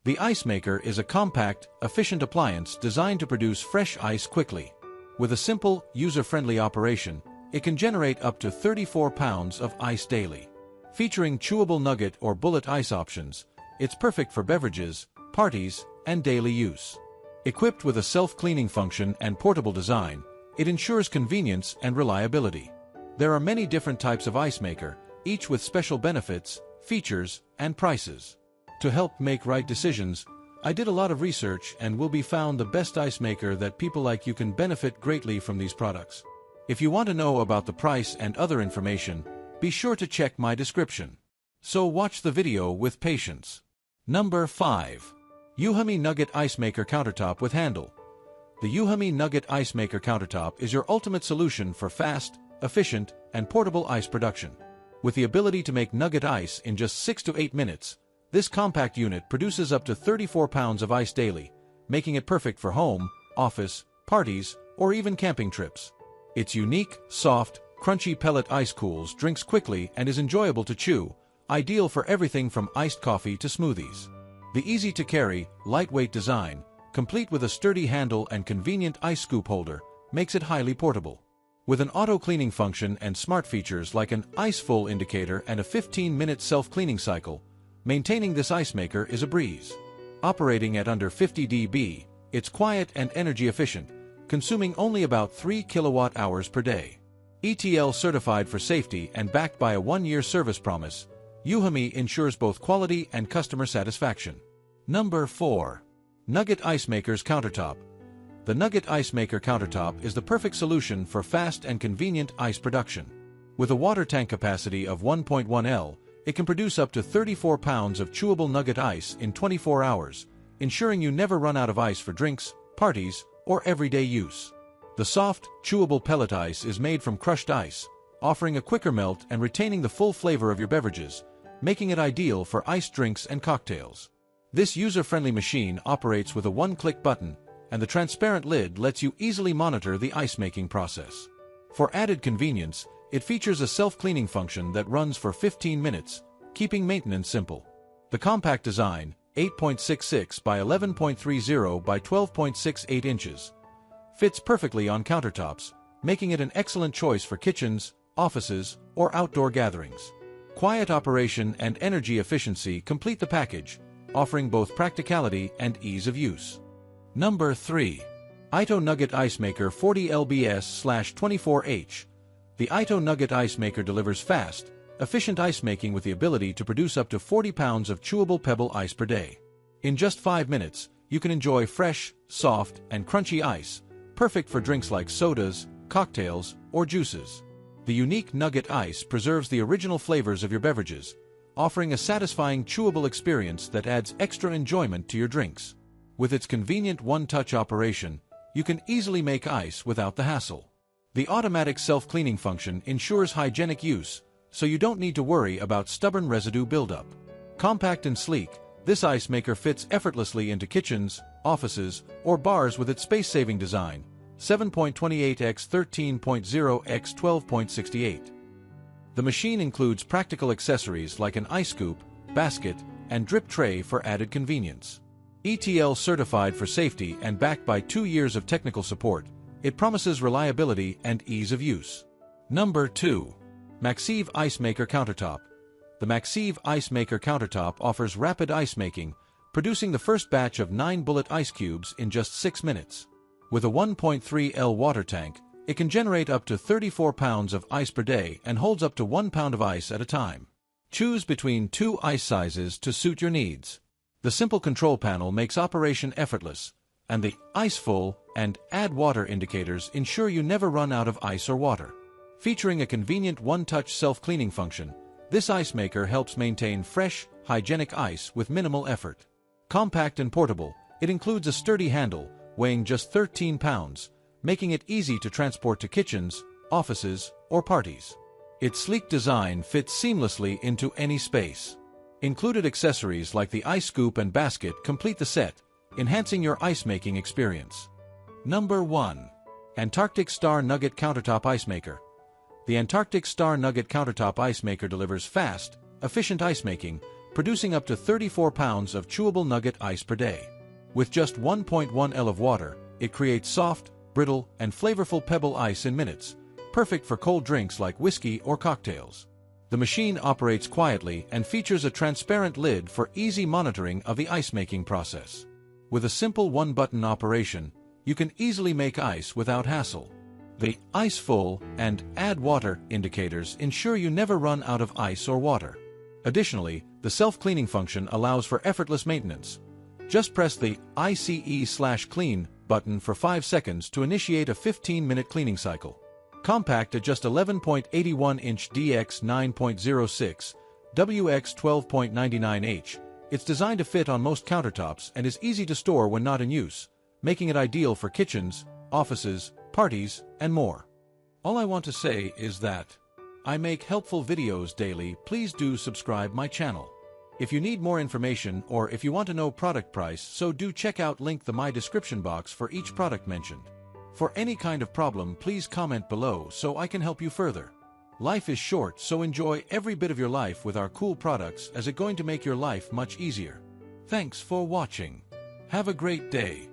The ice maker is a compact, efficient appliance designed to produce fresh ice quickly. With a simple, user-friendly operation, it can generate up to 34 pounds of ice daily. Featuring chewable nugget or bullet ice options, it's perfect for beverages, parties, and daily use. Equipped with a self-cleaning function and portable design, it ensures convenience and reliability. There are many different types of ice maker, each with special benefits, features, and prices. To help make right decisions, I did a lot of research and will be found the best ice maker that people like you can benefit greatly from these products. If you want to know about the price and other information, be sure to check my description. So watch the video with patience. Number 5. Yuhami Nugget Ice Maker Countertop with Handle. The Yuhami Nugget Ice Maker Countertop is your ultimate solution for fast, efficient, and portable ice production. With the ability to make nugget ice in just 6 to 8 minutes, this compact unit produces up to 34 pounds of ice daily, making it perfect for home, office, parties, or even camping trips. Its unique, soft, crunchy pellet ice cools drinks quickly and is enjoyable to chew, ideal for everything from iced coffee to smoothies. The easy-to-carry, lightweight design, complete with a sturdy handle and convenient ice scoop holder, makes it highly portable. With an auto-cleaning function and smart features like an ice full indicator and a 15-minute self-cleaning cycle, maintaining this ice maker is a breeze. Operating at under 50 dB, it's quiet and energy efficient, consuming only about 3 kilowatt-hours per day. ETL certified for safety and backed by a 1-year service promise, Yuhami ensures both quality and customer satisfaction. Number 4. Nugget Ice Maker's Countertop. The Nugget Ice Maker Countertop is the perfect solution for fast and convenient ice production. With a water tank capacity of 1.1 L, it can produce up to 34 pounds of chewable nugget ice in 24 hours, ensuring you never run out of ice for drinks, parties, or everyday use. The soft, chewable pellet ice is made from crushed ice, offering a quicker melt and retaining the full flavor of your beverages, making it ideal for iced drinks and cocktails. This user-friendly machine operates with a one-click button, and the transparent lid lets you easily monitor the ice-making process. For added convenience, it features a self-cleaning function that runs for 15 minutes, keeping maintenance simple. The compact design, 8.66 by 11.30 by 12.68 inches, fits perfectly on countertops, making it an excellent choice for kitchens, offices, or outdoor gatherings. Quiet operation and energy efficiency complete the package, offering both practicality and ease of use. Number 3. Ito Nugget Ice Maker 40 lbs/24H. The Ito Nugget Ice Maker delivers fast, efficient ice making with the ability to produce up to 40 pounds of chewable pebble ice per day. In just 5 minutes, you can enjoy fresh, soft, and crunchy ice, perfect for drinks like sodas, cocktails, or juices. The unique nugget ice preserves the original flavors of your beverages, offering a satisfying chewable experience that adds extra enjoyment to your drinks. With its convenient one-touch operation, you can easily make ice without the hassle. The automatic self-cleaning function ensures hygienic use, so you don't need to worry about stubborn residue buildup. Compact and sleek, this ice maker fits effortlessly into kitchens, offices, or bars with its space-saving design, 7.28 x 13.0 x 12.68. The machine includes practical accessories like an ice scoop, basket, and drip tray for added convenience. ETL certified for safety and backed by 2 years of technical support, it promises reliability and ease of use. Number 2. Maxive Ice Maker Countertop. The Maxive Ice Maker Countertop offers rapid ice making, producing the first batch of 9 bullet ice cubes in just 6 minutes. With a 1.3 L water tank, it can generate up to 34 pounds of ice per day and holds up to 1 pound of ice at a time. Choose between 2 ice sizes to suit your needs. The simple control panel makes operation effortless, and the Ice Full and Add Water indicators ensure you never run out of ice or water. Featuring a convenient one-touch self-cleaning function, this ice maker helps maintain fresh, hygienic ice with minimal effort. Compact and portable, it includes a sturdy handle, weighing just 13 pounds, making it easy to transport to kitchens, offices, or parties. Its sleek design fits seamlessly into any space. Included accessories like the ice scoop and basket complete the set, enhancing your ice-making experience. Number 1. Antarctic Star Nugget Countertop Ice Maker. The Antarctic Star Nugget Countertop Ice Maker delivers fast, efficient ice making, producing up to 34 pounds of chewable nugget ice per day. With just 1.1 L of water, it creates soft, brittle, and flavorful pebble ice in minutes, perfect for cold drinks like whiskey or cocktails. The machine operates quietly and features a transparent lid for easy monitoring of the ice-making process. With a simple one-button operation, you can easily make ice without hassle. The Ice Full and Add Water indicators ensure you never run out of ice or water. Additionally, the self-cleaning function allows for effortless maintenance. Just press the ICE/Clean button for 5 seconds to initiate a 15-minute cleaning cycle. Compact at just 11.81-inch DX 9.06, WX 12.99H, it's designed to fit on most countertops and is easy to store when not in use, making it ideal for kitchens, offices, parties, and more. All I want to say is that I make helpful videos daily. Please do subscribe my channel. If you need more information or if you want to know product price, so do check out link the my description box for each product mentioned. For any kind of problem, please comment below so I can help you further. Life is short, so enjoy every bit of your life with our cool products, as it's going to make your life much easier. Thanks for watching. Have a great day.